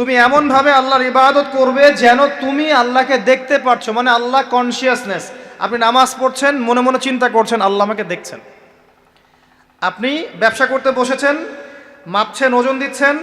তুমি এমনভাবে আল্লাহর ইবাদত করবে যেন তুমি আল্লাহকে দেখতে পাচ্ছ, মানে আল্লাহ কনসিয়াসনেস। আপনি নামাজ পড়ছেন, মনে মনে চিন্তা করছেন আল্লাহ আমাকে দেখছেন। আপনি ব্যবসা করতে বসেছেন, মাপছেন, ওজন দিচ্ছেন,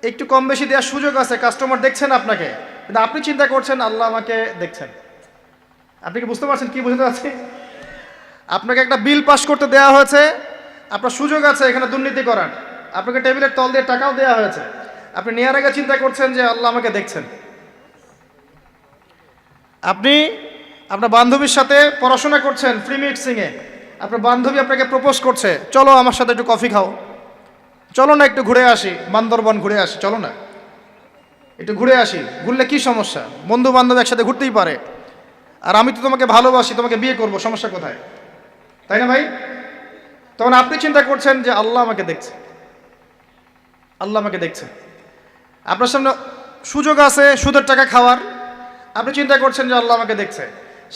একটু কম বেশি দেওয়ার সুযোগ আছে, কাস্টমার দেখছেন আপনাকে, কিন্তু আপনি চিন্তা করছেন আল্লাহ আমাকে দেখছেন। আপনি কি বুঝতে পারছেন কি বুঝতে পারছি? আপনাকে একটা বিল পাস করতে দেওয়া হয়েছে, আপনার সুযোগ আছে এখানে দুর্নীতি করার, আপনাকে টেবিলের তল দিয়ে টাকাও দেওয়া হয়েছে, আপনি নেওয়ার আগে চিন্তা করছেন যে আল্লাহ আমাকে দেখছেন। আপনি আপনার বান্ধবীর সাথে পড়াশোনা করছেন ফ্রি মিক্সিংয়ে, আপনার বান্ধবী আপনাকে প্রপোজ করছে, চলো আমার সাথে একটু কফি খাও, চলো না একটু ঘুরে আসি, বান্দরবন ঘুরে আসি, চলো না একটু ঘুরে আসি। ঘুরলে কি সমস্যা? বন্ধু বান্ধব একসাথে ঘুরতেই পারে, আর আমি তো তোমাকে ভালোবাসি, তোমাকে বিয়ে করব, সমস্যা কোথায়? তাই না ভাই? তখন আপনি চিন্তা করছেন যে আল্লাহ আমাকে দেখছে, আল্লাহ আমাকে দেখছে। আপনার সামনে সুযোগ আছে সুদের টাকা খাওয়ার, আপনি চিন্তা করছেন যে আল্লাহ আমাকে দেখছে।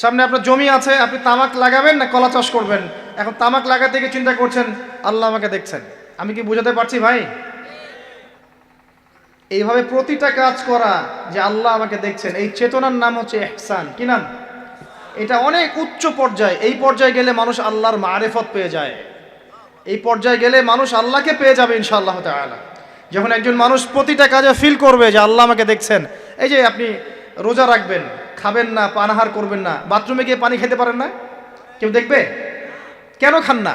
সামনে আপনার জমি আছে, আপনি তামাক লাগাবেন না কলা চাষ করবেন, এখন তামাক লাগাতে গিয়ে চিন্তা করছেন আল্লাহ আমাকে দেখছেন। আমি কি বুঝাতে পারছি ভাই? এইভাবে প্রতিটা কাজ করা যে আল্লাহ আমাকে দেখছেন, এই চেতনার নাম হচ্ছে ইহসান। কি নাম? এটা অনেক উচ্চ পর্যায়ে। এই পর্যায়ে গেলে মানুষ আল্লাহর মারিফত পেয়ে যায়, এই পর্যায়ে গেলে মানুষ আল্লাহকে পেয়ে যাবে ইনশাআল্লাহ তাআলা। যখন একজন মানুষ প্রতিটা কাজে ফিল করবে যে আল্লাহ আমাকে দেখছেন। এই যে আপনি রোজা রাখবেন, খাবেন না, পানাহার করবেন না, বাথরুমে গিয়ে পানি খেতে পারেন না, কেউ দেখবে? কেন খান না?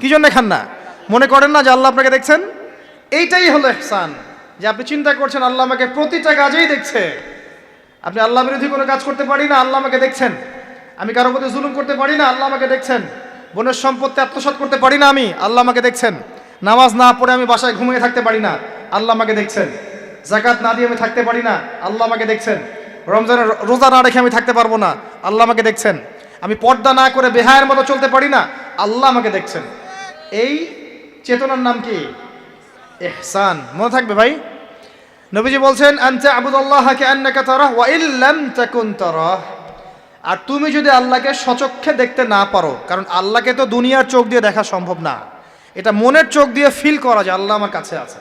কি জন্য খান না? মনে করেন না যে আল্লাহ আপনাকে দেখছেন? এইটাই হলো ইহসান, যে আপনি চিন্তা করছেন আল্লাহ আমাকে প্রতিটা কাজেই দেখছে। আপনি আল্লাহ বিরোধী কোনো কাজ করতে পারি না, আল্লাহ আমাকে দেখছেন। আমি কারো প্রতি জুলুম করতে পারি না, আল্লাহ আমাকে দেখছেন। বোনের সম্পত্তি আত্মসাৎ করতে পারি না আমি, আল্লাহ আমাকে দেখছেন। নামাজ না পড়ে আমি বাসায় ঘুমিয়ে থাকতে পারি না, আল্লাহ আমাকে দেখছেন। যাকাত না দিয়ে আমি থাকতে পারি না, আল্লাহ আমাকে দেখছেন। রমজানের রোজা না রেখে আমি থাকতে পারবো না, আল্লাহ আমাকে দেখছেন। আমি পর্দা না করে বেহায়ের মতো চলতে পারি না, আল্লাহ আমাকে দেখছেন। এই চেতনার নাম কি? ইহসান। মনে থাকবে ভাই। নবীজি বলছেন আনতা আবুদুল্লাহ কাআন্নাকা তারাহ ওয়া ইল্লাম তাকুন তারাহ। আর তুমি যদি আল্লাহকে সচক্ষে দেখতে না পারো, কারণ আল্লাহকে তো দুনিয়ার চোখ দিয়ে দেখা সম্ভব না, এটা মনের চোখ দিয়ে ফিল করা যায় আল্লাহ আমার কাছে আছে।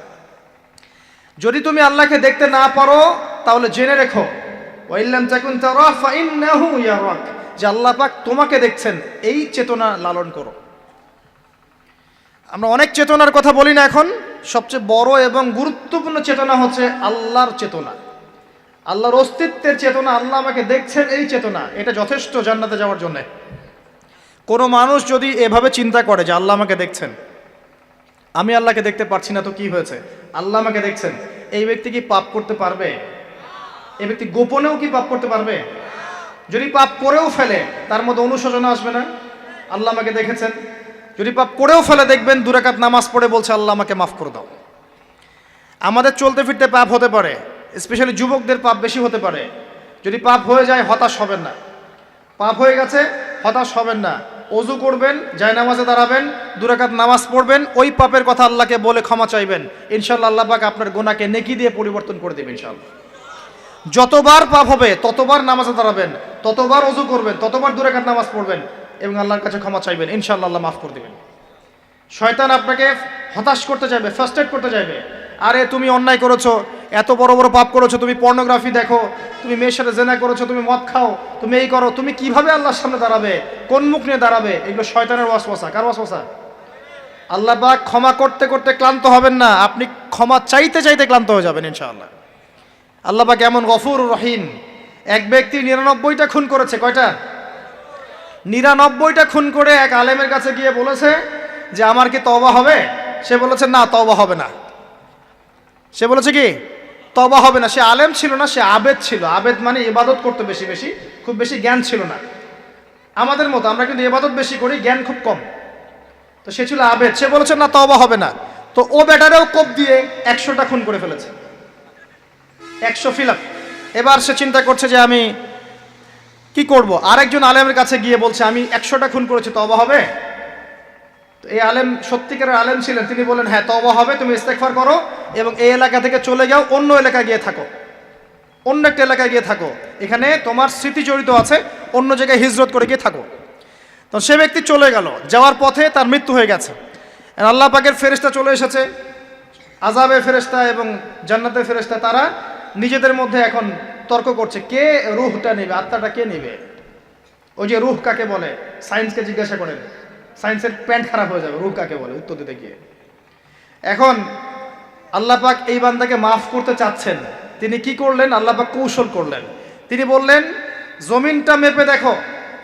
যদি তুমি আল্লাহকে দেখতে না পারো তাহলে জেনে রেখো ওয়া ইল্লাম তাকুন তারাহ ফাইন্নাহু ইয়ারাক, যে আল্লাহ পাক তোমাকে দেখছেন। এই চেতনা লালন করো। আমরা অনেক চেতনার কথা বলি না এখন, সবচেয়ে বড় এবং গুরুত্বপূর্ণ চেতনা হচ্ছে আল্লাহর চেতনা, আল্লাহর অস্তিত্বের চেতনা। আল্লাহ আমাকে দেখছেন, এই চেতনা, এটা যথেষ্ট জান্নাতে যাওয়ার জন্য। কোনো মানুষ যদি এভাবে চিন্তা করে যে আল্লাহ আমাকে দেখছেন, আমি আল্লাহকে দেখতে পারছি না, তো কি হয়েছে, আল্লাহ আমাকে দেখছেন, এই ব্যক্তি কি পাপ করতে পারবে? এই ব্যক্তি গোপনেও কি পাপ করতে পারবে? যদি পাপ করেও ফেলে তার মধ্যে অনুশোচনা আসবে না? আল্লাহ আমাকে দেখেছেন। যদি পাপ করেও ফেলে দেখবেন 2 রাকাত নামাজ পড়ে বলছে আল্লাহ আমাকে মাফ করে দাও। আমাদের চলতে ফিরতে পাপ হতে পারে, স্পেশালি যুবকদের পাপ বেশি হতে পারে। যদি পাপ হয়ে যায় হতাশ হবেন না, পাপ হয়ে গেছে হতাশ হবেন না। ওযু করবেন, জায়নামাজে দাঁড়াবেন, 2 রাকাত নামাজ পড়বেন, ওই পাপের কথা আল্লাহকে বলে ক্ষমা চাইবেন, ইনশাআল্লাহ আল্লাহ পাক আপনার গুনাহকে নেকি দিয়ে পরিবর্তন করে দেবেন ইনশাআল্লাহ। যতবার পাপ হবে ততবার নামাজে দাঁড়াবেন, ততবার ওযু করবেন, ততবার 2 রাকাত নামাজ পড়বেন এবং আল্লাহর কাছে ক্ষমা চাইবেন, ইনশাআল্লাহ আল্লাহ মাফ করে দেবেন। শয়তান আপনাকে হতাশ করতে চাইবে, ফার্স্ট্রেট করতে চাইবে। আরে তুমি অন্যায় করেছো, এত বড় বড় পাপ করেছো, তুমি পর্নোগ্রাফি দেখো, তুমি মেয়ের সাথে জেনা করেছো, তুমি মদ খাও, তুমি এই করো, তুমি কিভাবে আল্লাহর সামনে দাঁড়াবে, কোন মুখ নিয়ে দাঁড়াবে? এগুলো শয়তানের ওয়াসওয়াসা। কার ওয়াসওয়াসা? আল্লাহ পাক ক্ষমা করতে করতে ক্লান্ত হবেন না, আপনি ক্ষমা চাইতে চাইতে ক্লান্ত হয়ে যাবেন ইনশাআল্লাহ। আল্লাহ পাক এমন গফুর রহিম। এক ব্যক্তি 99টা খুন করেছে। কয়টা? 99টা খুন করে এক আলেমের কাছে গিয়ে বলেছে যে আমার কি তওবা হবে? সে বলেছে না, তওবা হবে না। সে বলেছে কি? তওবা হবে না। সে আলেম ছিল না, সে আবেদ ছিল। আবেদ মানে ইবাদত করতে বেশি বেশি, খুব বেশি জ্ঞান ছিল না। আমাদের মতো আমরা কিন্তু ইবাদত বেশি করি, জ্ঞান খুব কম। তো সে ছিল আবেদ, সে বলেছে না, তওবা হবে না। তো ও বেটারেও কোপ দিয়ে 100টা খুন করে ফেলেছে, 100 ফিলাপ। এবার সে চিন্তা করছে যে আমি কি করব। আরেকজন আলেমের কাছে গিয়ে বলছে আমি 100টা খুন করেছি, তওবা হবে? তো এই আলেম সত্যিকারের আলেম ছিলেন, তিনি বলেন হ্যাঁ তওবা হবে, তুমি ইস্তেগফার করো এবং এই এলাকা থেকে চলে যাও, অন্য এলাকায় গিয়ে থাকো, অন্য একটা এলাকায় গিয়ে থাকো, এখানে তোমার স্মৃতি জড়িত আছে, অন্য জায়গায় হিজরত করে গিয়ে থাকো। তো সে ব্যক্তি চলে গেল, যাওয়ার পথে তার মৃত্যু হয়ে গেছে। আল্লাহ পাকের ফেরেশতা চলে এসেছে, আযাবের ফেরেশতা এবং জান্নাতের ফেরেশতা তারা নিজেদের মধ্যে এখন তর্ক করছে কে রূহটা নেবে, আত্মাটা কে নেবে। ওই যে রূহ কাকে বলে, সায়েন্সকে জিজ্ঞাসা করেন, সায়েন্সের প্যান্ট খারাপ হয়ে যাবে, রূহ কাকে বলে উত্তর দিতে গিয়ে। এখন আল্লাহ পাক এই বান্দাকে মাফ করতে চাচ্ছেন, তিনি কি করলেন, আল্লাহ পাক কৌশল করলেন। তিনি বললেন জমিনটা মেপে দেখো,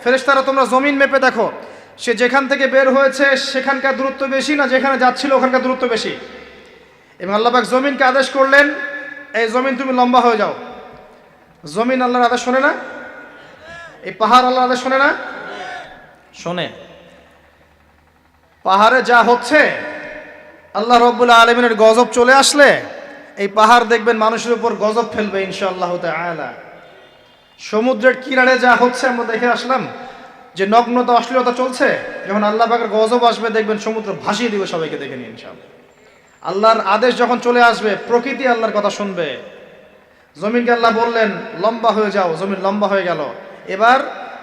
ফেরেশতারা তোমরা জমিন মেপে দেখো, সে যেখান থেকে বের হয়েছে সেখানকার দূরত্ব বেশি না যেখানে যাচ্ছিল ওখানকার দূরত্ব বেশি। এবং আল্লাহ পাক জমিনকে আদেশ করলেন এই জমিন তুমি লম্বা হয়ে যাও। জমিন আল্লাহর আদেশ শোনে না? এই পাহাড় আল্লাহর আদেশ শোনে না? শোনে। পাহাড়ে যা হচ্ছে, আল্লাহ রাব্বুল আলামিনের গজব চলে আসলে এই পাহাড় দেখবেন মানুষের উপর গজব ফেলবে ইনশাআল্লাহ তাআলা। সমুদ্রের কিনারে যা হচ্ছে আমরা দেখে আসলাম যে নগ্নতা অশ্লীলতা চলছে, যখন আল্লাহ পাকের গজব আসবে দেখবেন সমুদ্র ভাসিয়ে দিবে সবাইকে, দেখে নিন ইনশাআল্লাহ। আল্লাহর আদেশ যখন চলে আসবে প্রকৃতি আল্লাহর কথা শুনবে। জমিনকে আল্লাহ বললেন লম্বা হয়ে যাও, জমিন লম্বা হয়ে গেল। এবার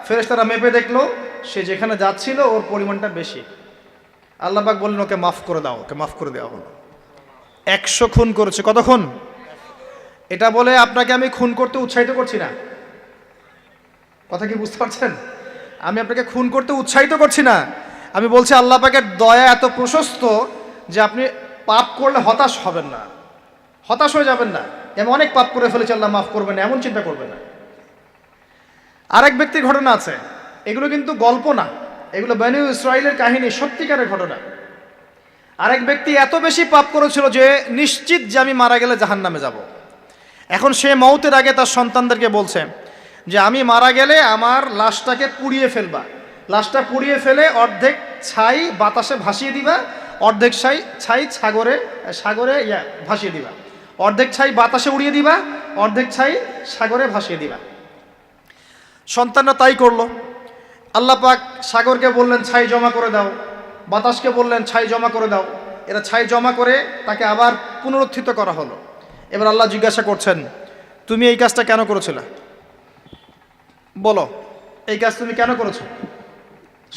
ফেরেশতারা মেপে দেখলো সে যেখানে যাচ্ছিল ওর পরিমাণটা বেশি। আল্লাহ পাক বললেন ওকে মাফ করে দাও, ওকে মাফ করে দেওয়া হলো। 100 খুন করেছে। কত খুন? এটা বলে আপনাকে আমি খুন করতে উৎসাহিত করছি না, কথা কি বুঝতে পারছেন? আমি আপনাকে খুন করতে উৎসাহিত করছি না, আমি বলছি আল্লাহ পাকের দয়া এত প্রশস্ত যে আপনি পাপ করলে হতাশ হবেন না, হতাশ হয়ে যাবেন না। আমি অনেক পাপ করে ফেলেছি আল্লাহ মাফ করবেন না, এমন চিন্তা করবেন না। আরেক ব্যক্তির ঘটনা আছে, এগুলো কিন্তু গল্প না, এগুলো বনী ইসরাইলের কাহিনী, সত্যিকারের ঘটনা। আরেক ব্যক্তি এত বেশি পাপ করেছিল যে নিশ্চিত যে আমি মারা গেলে জাহান্নামে যাব। এখন সে মওতের আগে তার সন্তানদেরকে বলছে যে আমি মারা গেলে আমার লাশটাকে পুড়িয়ে ফেলবা, লাশটা পুড়িয়ে ফেলে অর্ধেক ছাই বাতাসে ভাসিয়ে দিবা, অর্ধেক ছাই সাগরে ভাসিয়ে দিবা, অর্ধেক ছাই বাতাসে উড়িয়ে দিবা, অর্ধেক ছাই সাগরে ভাসিয়ে দিবা। সন্তানরা তাই করলো। আল্লাহ পাক সাগরকে বললেন ছাই জমা করে দাও, বাতাসকে বললেন ছাই জমা করে দাও। এরা ছাই জমা করে তাকে আবার পুনরুত্থিত করা হলো। এবার আল্লাহ জিজ্ঞাসা করছেন তুমি এই কাজটা কেন করেছিলে, বলো এই কাজ তুমি কেন করেছো?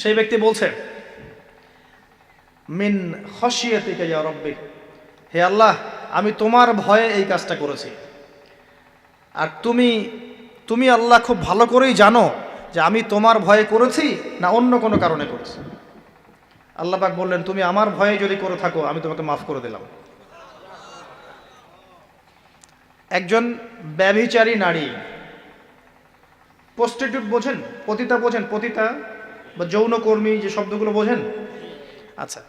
সেই ব্যক্তি বলছে মিন খশিয়াতিকা ইয়া রাব্বি, হে আল্লাহ আমি তোমার ভয়ে এই কাজটা করেছি। আর তুমি আল্লাহ খুব ভালো করেই জানো যে আমি তোমার ভয়ে করেছি না অন্য কোনো কারণে করেছি। আল্লাহ পাক বললেন তুমি আমার ভয়ে যদি করে থাকো আমি তোমাকে মাফ করে দিলাম। একজন ব্যভিচারী নারী, প্রস্টিটিউট বোঝেন, পতিতা বোঝেন, পতিতা বা যৌনকর্মী যে শব্দগুলো বোঝেন? আচ্ছা,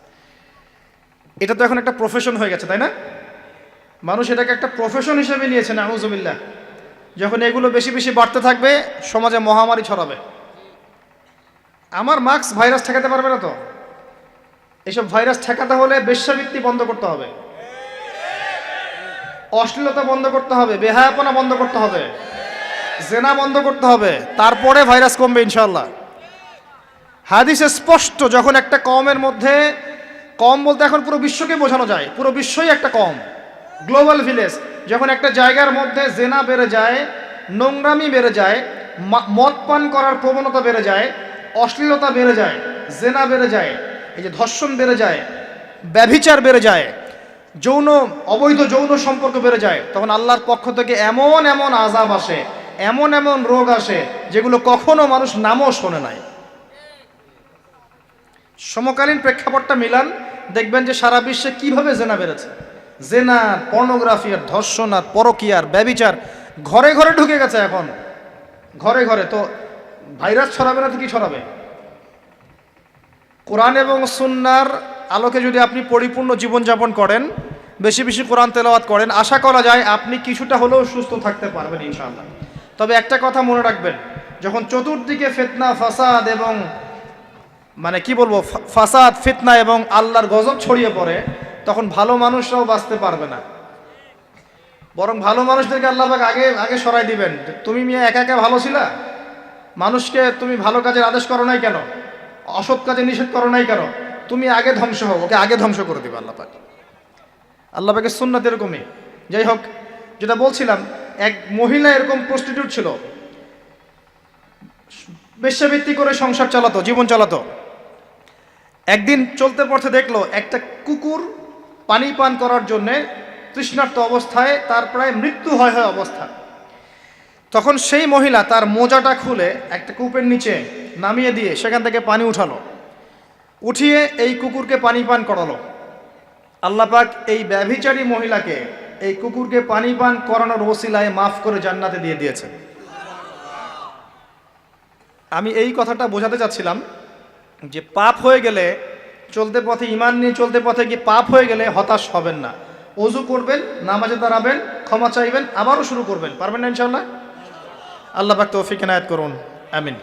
এটা তো এখন একটা প্রফেশন হয়ে গেছে, তাই না? মানুষ এটাকে একটা প্রফেশন হিসেবে নিয়েছে, নাউযুবিল্লাহ। যখন এগুলো বেশি বেশি বাড়তে থাকবে সমাজে মহামারী ছড়াবে। আমার মাস্ক ভাইরাস ঠেকাতে পারবে না তো। এইসব ভাইরাস ঠেকাতে হলে বেশ্যাবৃত্তি বন্ধ করতে হবে, অশ্লীলতা বন্ধ করতে হবে, বেহায়াপনা বন্ধ করতে হবে, জেনা বন্ধ করতে হবে, তারপরে ভাইরাস কমবে ইনশাআল্লাহ। হাদিসে স্পষ্ট, যখন একটা কওমের মধ্যে, কম বলতে এখন পুরো বিশ্বকে বোঝানো যায়, পুরো বিশ্বই একটা কম, গ্লোবাল ভিলেজ। যখন একটা জায়গার মধ্যে জেনা বেড়ে যায়, নোংরামি বেড়ে যায়, মদ পান করার প্রবণতা বেড়ে যায়, অশ্লীলতা বেড়ে যায়, জেনা বেড়ে যায়, এই যে ধর্ষণ বেড়ে যায়, ব্যভিচার বেড়ে যায়, অবৈধ যৌন সম্পর্ক বেড়ে যায়, তখন আল্লাহর পক্ষ থেকে এমন এমন আযাব আসে, এমন এমন রোগ আসে যেগুলো কখনো মানুষ নামও শোনে নাই। সমকালীন প্রেক্ষাপটটা মিলান, দেখবেন যে সারা বিশ্বে কিভাবে জেনা বেড়েছে। জেনা, পর্নোগ্রাফি আর ধর্ষণ আর পরকীয়ার ব্যভিচার ঘরে ঘরে ঢুকে গেছে। এখন ঘরে ঘরে তো ভাইরাস ছড়াবে না তো কি ছড়াবে? কোরআন এবং সুন্নাহর আলোকে যদি আপনি পরিপূর্ণ জীবনযাপন করেন, বেশি বেশি কোরআন তেলাওয়াত করেন, আশা করা যায় আপনি কিছুটা হলেও সুস্থ থাকতে পারবেন ইনশাআল্লাহ। তবে একটা কথা মনে রাখবেন, যখন চতুর্দিকে ফিতনা ফাসাদ এবং ফাসাদ ফিতনা এবং আল্লাহর গজব ছড়িয়ে পড়ে, তখন ভালো মানুষরাও বাঁচতে পারবে না। বরং ভালো মানুষদেরকে আল্লাহ পাক আগে সরাই দিবেন। তুমি মিয়া একা একা ভালো ছিলা, মানুষকে তুমি ভালো কাজের আদেশ করো নাই কেন, অসৎ কাজে নিষেধ করো নাই কেন, তুমি আগে ধ্বংস হও, ওকে আগে ধ্বংস করে দিবে আল্লাহ পাক। আল্লাহ পাকের সুন্নাত এরকমই। যাই হোক, যেটা বলছিলাম, এক মহিলা এরকম প্রস্টিটিউট ছিল, বেশ্যাবৃত্তি করে সংসার চালাতো, জীবন চালাতো। একদিন চলতে পড়তে দেখলো একটা কুকুর পানি পান করার জন্যে তৃষ্ণার্ত অবস্থায় তার প্রায় মৃত্যু হয় অবস্থা। তখন সেই মহিলা তার মোজাটা খুলে একটা কূপের নিচে নামিয়ে দিয়ে সেখান থেকে পানি উঠালো, উঠিয়ে এই কুকুরকে পানি পান করালো। আল্লাহ পাক এই ব্যভিচারী মহিলাকে এই কুকুরকে পানি পান করানোর ওসিলায় মাফ করে জান্নাতে দিয়ে দিয়েছে। আমি এই কথাটা বোঝাতে চাচ্ছিলাম যে পাপ হয়ে গেলে, চলতে পথে ঈমান নিয়ে চলতে পথে গিয়ে পাপ হয়ে গেলে হতাশ হবেন না। ওযু করবেন, নামাজে দাঁড়াবেন, ক্ষমা চাইবেন, আবারও শুরু করবেন। পারবেন না ইনশাআল্লাহ? আল্লাহ পাক তৌফিক এনায়েত করুন, আমিন।